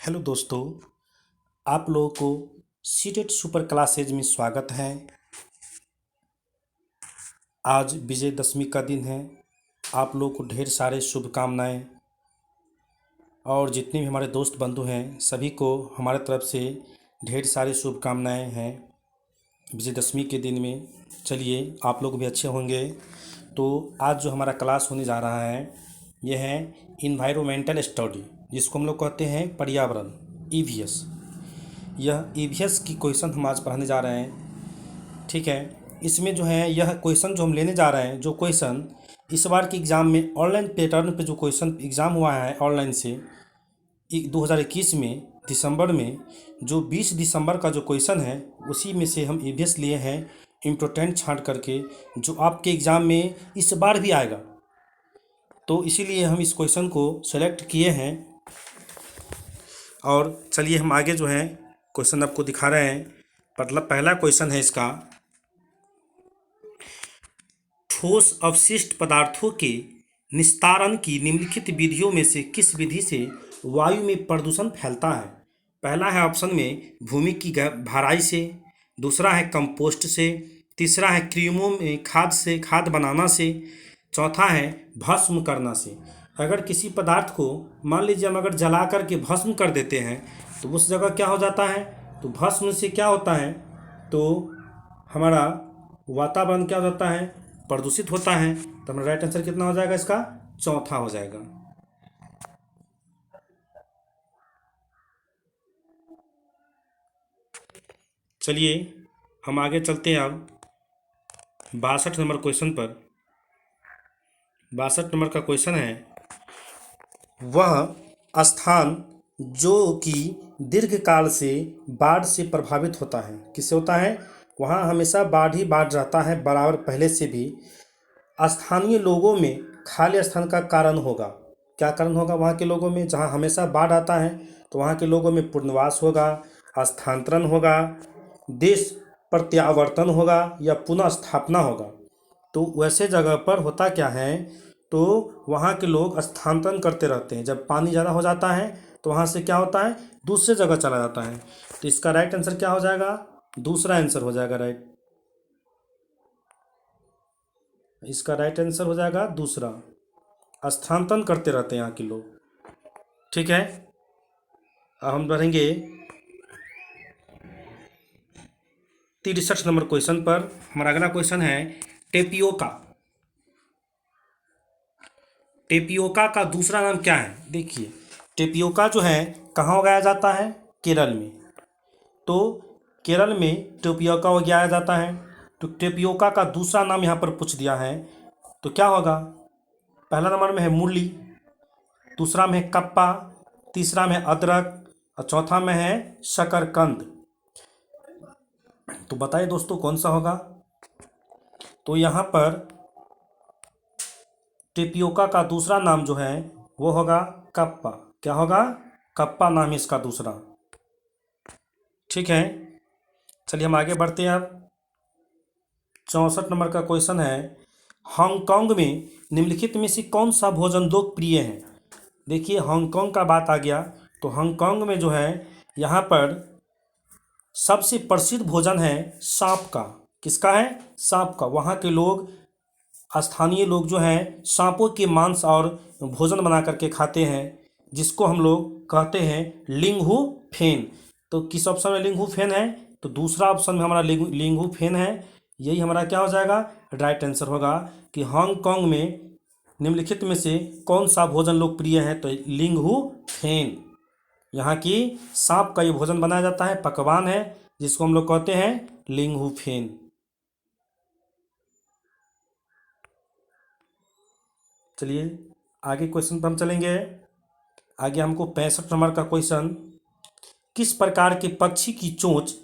Hello दोस्तों, आप लोगों को सीटेट सुपर क्लासेज में स्वागत है। आज विजयदशमी का दिन है। आप लोगों को ढेर सारे शुभकामनाएं और जितने भी हमारे दोस्त बंधु हैं सभी को हमारे तरफ से ढेर सारी शुभकामनाएं हैं विजयदशमी के दिन में। चलिए, आप लोग भी अच्छे होंगे। तो आज जो हमारा क्लास होने जा रहा है यह है इन्वायरमेंटल स्टडी, जिसको हम लोग कहते हैं पर्यावरण, ईवीएस। यह ईवीएस की क्वेश्चन हम आज पढ़ने जा रहे हैं। ठीक है, इसमें जो है यह क्वेश्चन जो हम लेने जा रहे हैं, जो क्वेश्चन इस बार के एग्ज़ाम में ऑनलाइन पैटर्न पे जो क्वेश्चन एग्ज़ाम हुआ है ऑनलाइन से 2021 में दिसंबर में, जो 20 दिसंबर का जो क्वेश्चन है उसी में से हम ईवीएस लिए हैं इम्पोर्टेंट छांट करके, जो आपके एग्ज़ाम में इस बार भी आएगा। तो इसीलिए हम इस क्वेश्चन को सेलेक्ट किए हैं। और चलिए हम आगे जो है क्वेश्चन आपको दिखा रहे हैं। मतलब पहला क्वेश्चन है इसका, ठोस अवशिष्ट पदार्थों के निस्तारण की निम्नलिखित विधियों में से किस विधि से वायु में प्रदूषण फैलता है। पहला है ऑप्शन में भूमि की भराई से, दूसरा है कंपोस्ट से, तीसरा है कृमियों में खाद से खाद बनाना से, चौथा है भस्म करना से। अगर किसी पदार्थ को मान लीजिए हम अगर जला करके भस्म कर देते हैं तो उस जगह क्या हो जाता है, तो भस्म से क्या होता है, तो हमारा वातावरण क्या हो जाता है, प्रदूषित होता है। तो हमारा राइट आंसर कितना हो जाएगा, इसका चौथा हो जाएगा। चलिए हम आगे चलते हैं अब 62 नंबर क्वेश्चन पर। 62 नंबर का क्वेश्चन है, वह स्थान जो कि दीर्घकाल से बाढ़ से प्रभावित होता है, किससे होता है, वहाँ हमेशा बाढ़ ही बाढ़ रहता है बराबर पहले से भी। स्थानीय लोगों में खाली स्थान का कारण होगा। क्या कारण होगा वहाँ के लोगों में, जहाँ हमेशा बाढ़ आता है तो वहाँ के लोगों में पुनर्वास होगा, स्थानांतरण होगा, देश प्रत्यावर्तन होगा या पुनः स्थापना होगा। तो वैसे जगह पर होता क्या है, तो वहाँ के लोग स्थानांतरण करते रहते हैं। जब पानी ज़्यादा हो जाता है तो वहाँ से क्या होता है, दूसरे जगह चला जाता है। तो इसका राइट आंसर क्या हो जाएगा, दूसरा आंसर हो जाएगा राइट। इसका राइट आंसर हो जाएगा दूसरा, स्थानांतरण करते रहते हैं यहाँ के लोग। ठीक है, अब हम बढ़ेंगे 63 नंबर क्वेश्चन पर। हमारा अगला क्वेश्चन है टेपियोका। टेपियोका का दूसरा नाम क्या है। देखिए, टेपियोका जो है कहाँ उगाया जाता है, केरल में। तो केरल में टेपियोका उगाया जाता है। तो टेपियोका का दूसरा नाम यहाँ पर पूछ दिया है, तो क्या होगा, पहला नंबर में है मूली, दूसरा में है कप्पा, तीसरा में है अदरक और चौथा में है शकरकंद। तो बताइए दोस्तों कौन सा होगा। तो यहाँ पर टेपियोका का दूसरा नाम जो है वो होगा कप्पा। क्या होगा, कप्पा नाम है इसका दूसरा। ठीक है, चलिए हम आगे बढ़ते हैं। अब 64 नंबर का क्वेश्चन है, हांगकांग में निम्नलिखित में से कौन सा भोजन लोकप्रिय है। देखिए हांगकांग का बात आ गया तो हांगकांग में जो है यहाँ पर सबसे प्रसिद्ध भोजन है सांप का। किसका है, सांप का। वहाँ के लोग, स्थानीय लोग जो हैं सांपों के मांस और भोजन बना करके खाते हैं, जिसको हम लोग कहते हैं लिंगहू फेन। तो किस ऑप्शन में लिंगहू फेन है, तो दूसरा ऑप्शन में हमारा लिंगहू फेन है। यही हमारा क्या हो जाएगा, राइट आंसर होगा कि हांगकांग में निम्नलिखित में से कौन सा भोजन लोकप्रिय है, तो लिंगहू फेन। यहाँ की सांप का ये भोजन बनाया जाता है, पकवान है, जिसको हम लोग कहते हैं लिंगहू फेन। चलिए आगे क्वेश्चन पर हम चलेंगे। आगे हमको 65 नंबर का क्वेश्चन, किस प्रकार के पक्षी की चोंच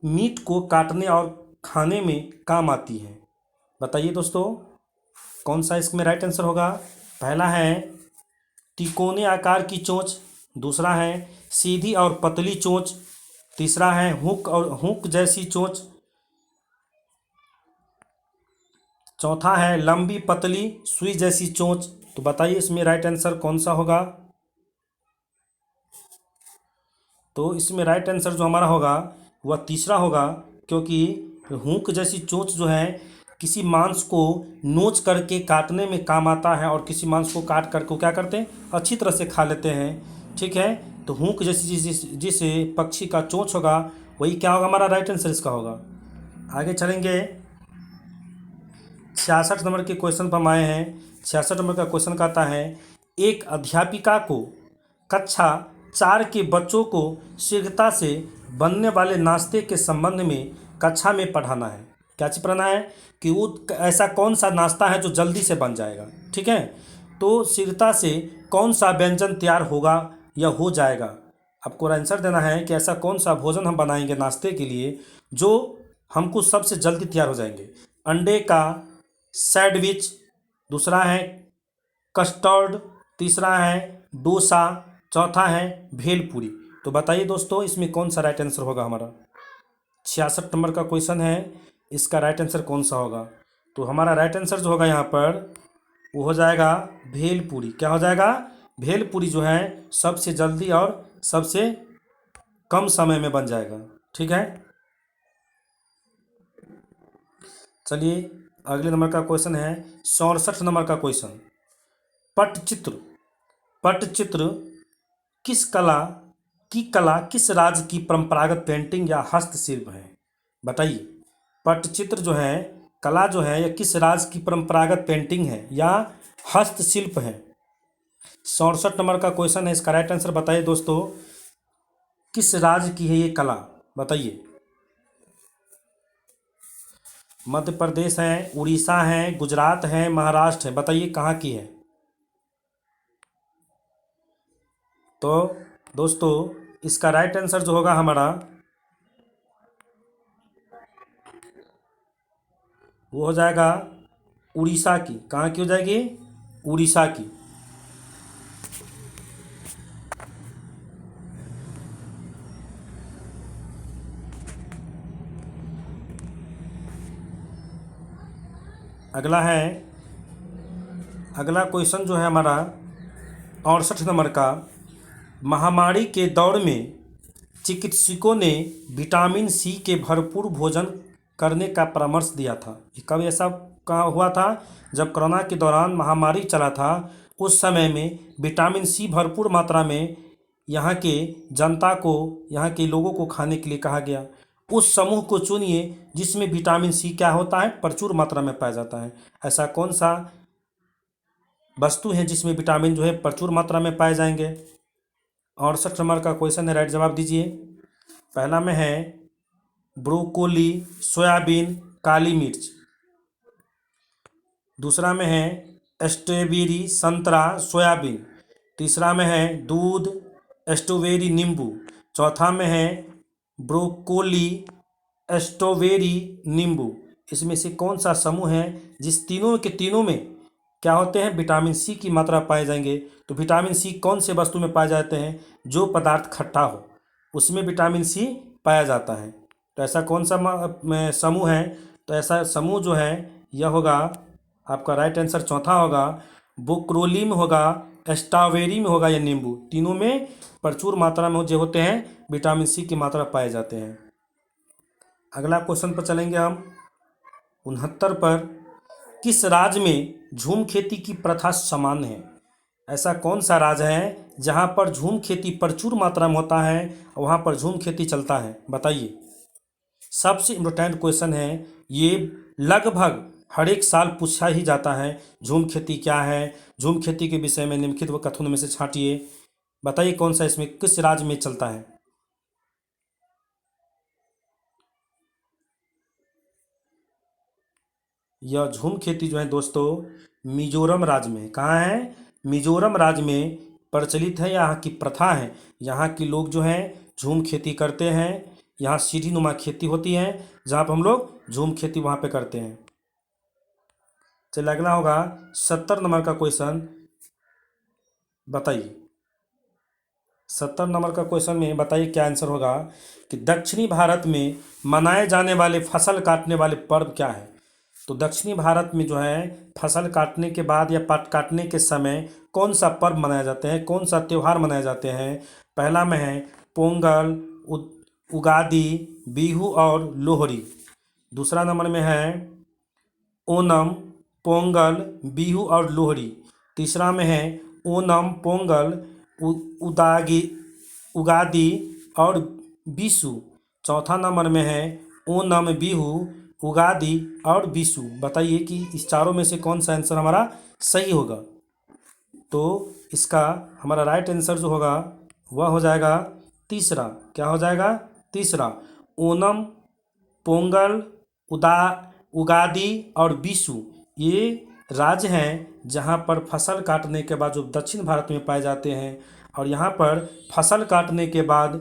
मीट को काटने और खाने में काम आती है। बताइए दोस्तों कौन सा इसमें राइट आंसर होगा। पहला है तिकोने आकार की चोंच, दूसरा है सीधी और पतली चोंच, तीसरा है हुक जैसी चोंच, चौथा है लंबी पतली सुई जैसी चोंच। तो बताइए इसमें राइट आंसर कौन सा होगा। तो इसमें राइट आंसर जो हमारा होगा वह तीसरा होगा, क्योंकि हुक जैसी चोंच जो है किसी मांस को नोच करके काटने में काम आता है, और किसी मांस को काट करके क्या करते हैं, अच्छी तरह से खा लेते हैं। ठीक है, तो हुक जैसी जिस पक्षी का चोंच होगा वही क्या होगा, हमारा राइट आंसर इसका होगा। आगे चलेंगे, 66 नंबर के क्वेश्चन पर हम आए हैं। 66 नंबर का क्वेश्चन कहता है, एक अध्यापिका को कक्षा 4 के बच्चों को शीघ्रता से बनने वाले नाश्ते के संबंध में कक्षा में पढ़ाना है। क्या चीज़ पढ़ाना है कि वो ऐसा कौन सा नाश्ता है जो जल्दी से बन जाएगा। ठीक है, तो शीघ्रता से कौन सा व्यंजन तैयार होगा या हो जाएगा, आपको आंसर देना है कि ऐसा कौन सा भोजन हम बनाएंगे नाश्ते के लिए जो हमको सबसे जल्दी तैयार हो जाएंगे। अंडे का सैंडविच, दूसरा है कस्टर्ड, तीसरा है डोसा, चौथा है भेलपूरी। तो बताइए दोस्तों इसमें कौन सा राइट आंसर होगा हमारा। 66 नंबर का क्वेश्चन है, इसका राइट आंसर कौन सा होगा। तो हमारा राइट आंसर जो होगा यहाँ पर वो हो जाएगा भेलपूरी। क्या हो जाएगा, भेलपूरी जो है सबसे जल्दी और सबसे कम समय में बन जाएगा। ठीक है, चलिए अगले नंबर का क्वेश्चन है 67 नंबर का क्वेश्चन। पटचित्र, पटचित्र कला किस राज्य की परंपरागत पेंटिंग या हस्तशिल्प है। बताइए, पटचित्र जो है कला जो है यह किस राज्य की परंपरागत पेंटिंग है या हस्तशिल्प है। 67 नंबर का क्वेश्चन है, इसका राइट आंसर बताइए दोस्तों, किस राज्य की है ये कला, बताइए। मध्य प्रदेश है, उड़ीसा है, गुजरात है, महाराष्ट्र है, बताइए कहाँ की है। तो दोस्तों इसका राइट आंसर जो होगा हमारा वो हो जाएगा उड़ीसा की। कहाँ की हो जाएगी, उड़ीसा की। अगला है, अगला क्वेश्चन जो है हमारा 68 नंबर का, महामारी के दौर में चिकित्सकों ने विटामिन सी के भरपूर भोजन करने का परामर्श दिया था। कब ऐसा कहाँ हुआ था, जब कोरोना के दौरान महामारी चला था, उस समय में विटामिन सी भरपूर मात्रा में यहाँ के जनता को, यहाँ के लोगों को खाने के लिए कहा गया। उस समूह को चुनिए जिसमें विटामिन सी क्या होता है, प्रचुर मात्रा में पाया जाता है। ऐसा कौन सा वस्तु है जिसमें विटामिन जो है प्रचुर मात्रा में पाए जाएंगे। 68 नंबर का क्वेश्चन है, राइट जवाब दीजिए। पहला में है ब्रोकोली, सोयाबीन, काली मिर्च। दूसरा में है स्ट्रॉबेरी, संतरा, सोयाबीन। तीसरा में है दूध, स्ट्रॉबेरी, नींबू। चौथा में है ब्रोकोली, स्ट्रॉबेरी, नींबू। इसमें से कौन सा समूह है जिस तीनों के तीनों में क्या होते हैं, विटामिन सी की मात्रा पाए जाएंगे। तो विटामिन सी कौन से वस्तु में पाए जाते हैं, जो पदार्थ खट्टा हो उसमें विटामिन सी पाया जाता है। तो ऐसा कौन सा समूह है, तो ऐसा समूह जो है यह होगा आपका राइट आंसर चौथा होगा, ब्रोकोली में होगा, स्ट्रॉबेरी में होगा या नींबू। तीनों में प्रचुर मात्रा में जो होते हैं विटामिन सी की मात्रा पाए जाते हैं। अगला क्वेश्चन पर चलेंगे हम 69 पर, किस राज्य में झूम खेती की प्रथा सामान्य है। ऐसा कौन सा राज्य है जहाँ पर झूम खेती प्रचुर मात्रा में होता है और वहाँ पर झूम खेती चलता है, बताइए। सबसे इम्पोर्टेंट क्वेश्चन है ये, लगभग हर एक साल पूछा ही जाता है। झूम खेती क्या है, झूम खेती के विषय में निम्नलिखित कथनों में से छांटिए, बताइए कौन सा इसमें किस राज्य में चलता है। यह झूम खेती जो है दोस्तों मिजोरम राज्य में, कहाँ है, मिजोरम राज्य में प्रचलित है। यहाँ की प्रथा है, यहाँ के लोग जो हैं झूम खेती करते हैं। यहाँ सीढ़ी नुमा खेती होती है जहाँ पर हम लोग झूम खेती वहाँ पे करते हैं। चलिए अगला होगा 70 नंबर का क्वेश्चन, बताइए। 70 नंबर का क्वेश्चन में बताइए क्या आंसर होगा कि दक्षिणी भारत में मनाए जाने वाले फसल काटने वाले पर्व क्या है। तो दक्षिणी भारत में जो है फसल काटने के बाद या पाट काटने के समय कौन सा पर्व मनाए जाते हैं, कौन सा त्यौहार मनाए जाते हैं। पहला में है पोंगल, उगादी, बिहू और लोहड़ी। दूसरा नंबर में है ओणम, पोंगल, बिहू और लोहड़ी। तीसरा में है ओणम, पोंगल, उदागी उगादी और विशु। चौथा नंबर में है ओणम, बिहू, उगादी और विशु। बताइए कि इस चारों में से कौन सा आंसर हमारा सही होगा। तो इसका हमारा राइट आंसर जो होगा वह हो जाएगा तीसरा। क्या हो जाएगा? तीसरा। ओणम, पोंगल, उदा उगादी और विशु ये राज्य हैं जहाँ पर फसल काटने के बाद जो दक्षिण भारत में पाए जाते हैं, और यहाँ पर फसल काटने के बाद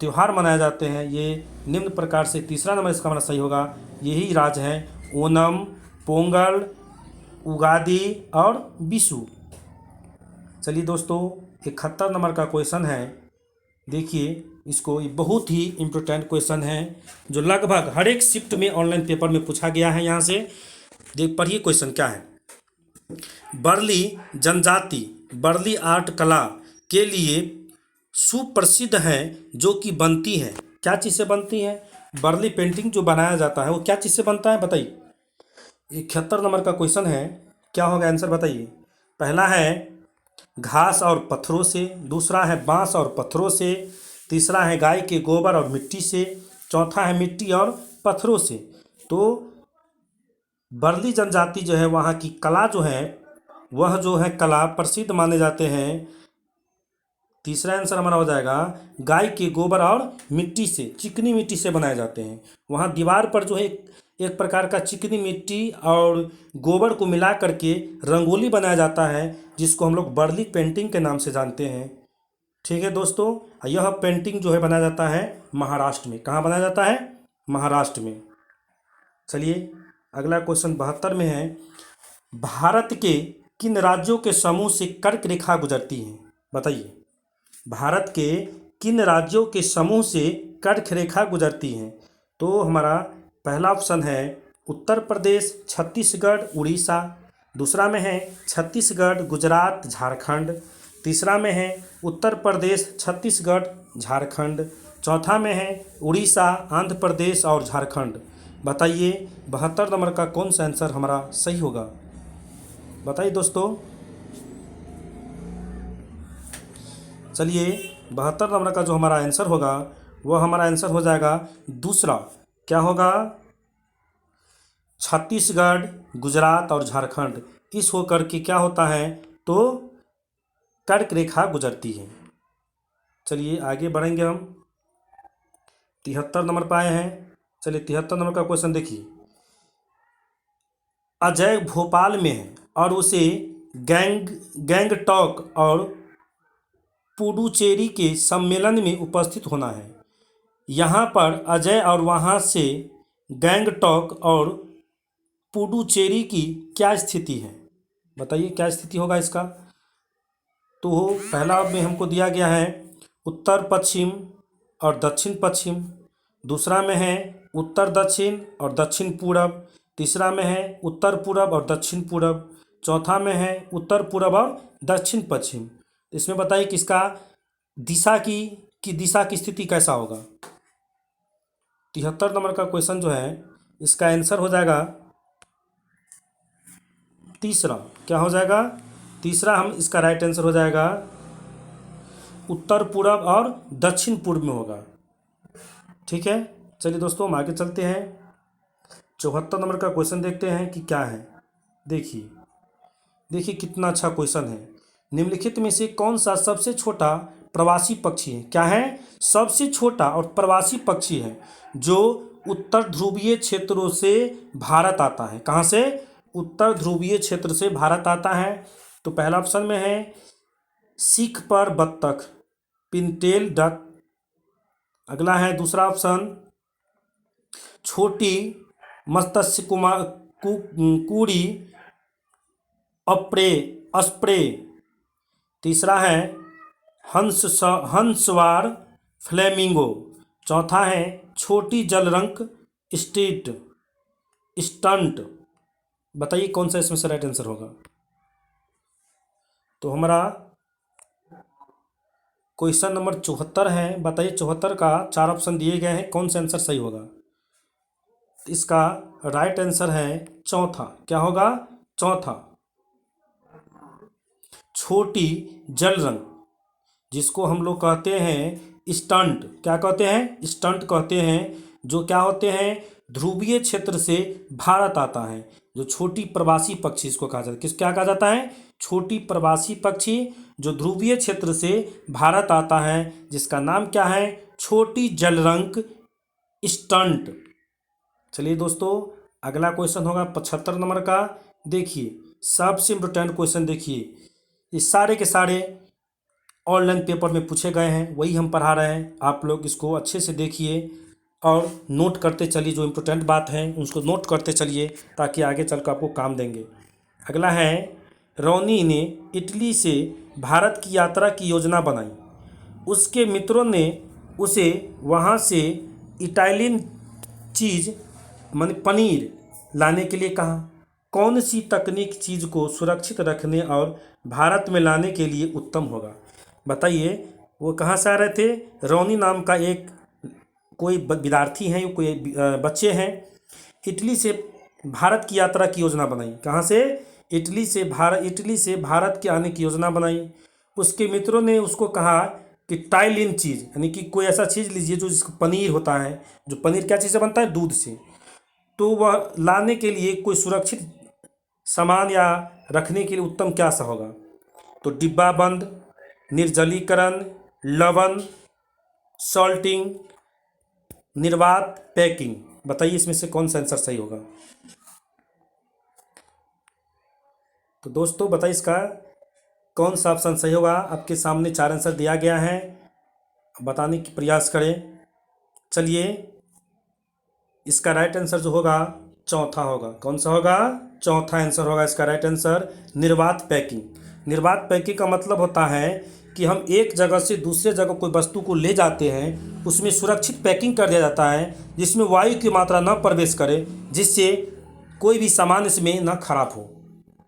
त्यौहार मनाए जाते हैं। ये निम्न प्रकार से तीसरा नंबर इसका हमारा सही होगा। यही राज्य हैं ओणम, पोंगल, उगादी और विशु। चलिए दोस्तों, 71 नंबर का क्वेश्चन है। देखिए इसको, ये बहुत ही इम्पोर्टेंट क्वेश्चन है जो लगभग हर एक शिफ्ट में ऑनलाइन पेपर में पूछा गया है। यहाँ से देख पढ़िए क्वेश्चन क्या है। बर्ली जनजाति बर्ली आर्ट कला के लिए सुप्रसिद्ध है, जो कि बनती है। क्या चीज़ से बनती है? बर्ली पेंटिंग जो बनाया जाता है वो क्या चीज़ से बनता है बताइए। 71 नंबर का क्वेश्चन है। क्या होगा आंसर बताइए। पहला है घास और पत्थरों से, दूसरा है बांस और पत्थरों से, तीसरा है गाय के गोबर और मिट्टी से, चौथा है मिट्टी और पत्थरों से। तो बर्ली जनजाति जो है वहाँ की कला जो है वह जो है कला प्रसिद्ध माने जाते हैं। तीसरा आंसर हमारा हो जाएगा गाय के गोबर और मिट्टी से, चिकनी मिट्टी से बनाए जाते हैं। वहाँ दीवार पर जो है एक प्रकार का चिकनी मिट्टी और गोबर को मिला करके रंगोली बनाया जाता है, जिसको हम लोग बर्ली पेंटिंग के नाम से जानते हैं। ठीक है दोस्तों, यह पेंटिंग जो है बनाया जाता है महाराष्ट्र में। कहाँ बनाया जाता है? महाराष्ट्र में। चलिए अगला क्वेश्चन 72 में है। भारत के किन राज्यों के समूह से कर्क रेखा गुजरती है? बताइए। भारत के किन राज्यों के समूह से कर्क रेखा गुजरती है? तो हमारा पहला ऑप्शन है उत्तर प्रदेश, छत्तीसगढ़, उड़ीसा। दूसरा में है छत्तीसगढ़, गुजरात, झारखंड। तीसरा में है उत्तर प्रदेश, छत्तीसगढ़, झारखंड। चौथा में है उड़ीसा, आंध्र प्रदेश और झारखंड। बताइए 72 नंबर का कौन सा आंसर हमारा सही होगा। बताइए दोस्तों। चलिए 72 नंबर का जो हमारा आंसर होगा वह हमारा आंसर हो जाएगा दूसरा। क्या होगा? छत्तीसगढ़, गुजरात और झारखंड। इस होकर के क्या होता है तो कर्क रेखा गुजरती है। चलिए आगे बढ़ेंगे हम। 73 नंबर पर आए हैं। चलिए 73 नंबर का क्वेश्चन देखिए। अजय भोपाल में है और उसे गैंगटॉक और पुडुचेरी के सम्मेलन में उपस्थित होना है। यहाँ पर अजय और वहाँ से गैंगटॉक और पुडुचेरी की क्या स्थिति है? बताइए क्या स्थिति होगा इसका। तो पहला में हमको दिया गया है उत्तर पश्चिम और दक्षिण पश्चिम। दूसरा में है उत्तर दक्षिण और दक्षिण पूरब। तीसरा में है उत्तर पूरब और दक्षिण पूरब। चौथा में है उत्तर पूरब और दक्षिण पश्चिम। इसमें बताइए किसका दिशा की दिशा की स्थिति कैसा होगा। 73 नंबर का क्वेश्चन जो है इसका आंसर हो जाएगा तीसरा। क्या हो जाएगा? तीसरा हम इसका राइट आंसर हो जाएगा उत्तर पूरब और दक्षिण पूर्व में होगा। ठीक है, चलिए दोस्तों हम आगे चलते हैं। 74 नंबर का क्वेश्चन देखते हैं कि क्या है। देखिए देखिए कितना अच्छा क्वेश्चन है। निम्नलिखित में से कौन सा सबसे छोटा प्रवासी पक्षी है? क्या है? सबसे छोटा और प्रवासी पक्षी है जो उत्तर ध्रुवीय क्षेत्रों से भारत आता है। कहाँ से? उत्तर ध्रुवीय क्षेत्र से भारत आता है। तो पहला ऑप्शन में है सिख पर बत्तख, पिनटेल डक। अगला है दूसरा ऑप्शन छोटी मत्स्य कुड़ी अस्प्रे। तीसरा है हंसवार फ्लेमिंगो। चौथा है छोटी जलरंक स्टंट। बताइए कौन सा इसमें से राइट आंसर होगा। तो हमारा क्वेश्चन नंबर 74 है। बताइए 74 का 4 ऑप्शन दिए गए हैं, कौन सा आंसर सही होगा? तो इसका राइट आंसर है चौथा। क्या होगा? चौथा। छोटी जल रंग, जिसको हम लोग कहते हैं स्टंट। क्या कहते हैं? स्टंट कहते हैं। जो क्या होते हैं? ध्रुवीय क्षेत्र से भारत आता है। जो छोटी प्रवासी पक्षी, इसको कहा जाता है। क्या कहा जाता है? छोटी प्रवासी पक्षी जो ध्रुवीय क्षेत्र से भारत आता है, जिसका नाम क्या है? छोटी जलरंक स्टंट। चलिए दोस्तों, अगला क्वेश्चन होगा 75 नंबर का। देखिए, सबसे इम्पोर्टेंट क्वेश्चन देखिए, ये सारे के सारे ऑनलाइन पेपर में पूछे गए हैं, वही हम पढ़ा रहे हैं। आप लोग इसको अच्छे से देखिए और नोट करते चलिए। जो इम्पोर्टेंट बात है उसको नोट करते चलिए, ताकि आगे चल कर आपको काम देंगे। अगला है, रोनी ने इटली से भारत की यात्रा की योजना बनाई। उसके मित्रों ने उसे वहाँ से इटालियन चीज़ माने पनीर लाने के लिए कहा। कौन सी तकनीक चीज़ को सुरक्षित रखने और भारत में लाने के लिए उत्तम होगा? बताइए, वो कहाँ से आ रहे थे? रोनी नाम का एक कोई विद्यार्थी हैं, कोई बच्चे हैं, इटली से भारत की यात्रा की योजना बनाई। कहाँ से? इटली से भारत के आने की योजना बनाई। उसके मित्रों ने उसको कहा कि टाइलिन चीज़, यानी कि कोई ऐसा चीज़ लीजिए जो जिसका पनीर होता है। जो पनीर क्या चीज़ से बनता है? दूध से। तो वह लाने के लिए कोई सुरक्षित सामान या रखने के लिए उत्तम क्या सा होगा? तो डिब्बा बंद, निर्जलीकरण, लवण, सॉल्टिंग, निर्वात, पैकिंग। बताइए इसमें से कौन सा आंसर सही होगा? तो दोस्तों बताइए इसका कौन सा ऑप्शन सही होगा? आपके सामने 4 आंसर दिया गया है, बताने की प्रयास करें। चलिए, इसका राइट आंसर जो होगा चौथा होगा। कौन सा होगा? चौथा आंसर होगा इसका राइट आंसर, निर्वात पैकिंग। निर्वात पैकिंग का मतलब होता है कि हम एक जगह से दूसरे जगह कोई वस्तु को ले जाते हैं, उसमें सुरक्षित पैकिंग कर दिया जाता है, जिसमें वायु की मात्रा न प्रवेश करे, जिससे कोई भी सामान इसमें न खराब हो।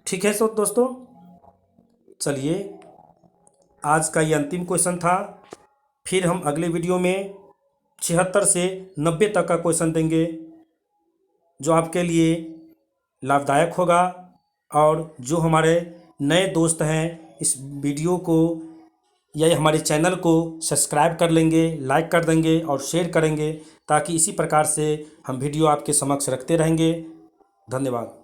ठीक है दोस्तों, चलिए आज का ये अंतिम क्वेश्चन था। फिर हम अगले वीडियो में 76 से 90 तक का क्वेश्चन देंगे, जो आपके लिए लाभदायक होगा। और जो हमारे नए दोस्त हैं, इस वीडियो को या हमारे चैनल को सब्सक्राइब कर लेंगे, लाइक कर देंगे और शेयर करेंगे, ताकि इसी प्रकार से हम वीडियो आपके समक्ष रखते रहेंगे। धन्यवाद।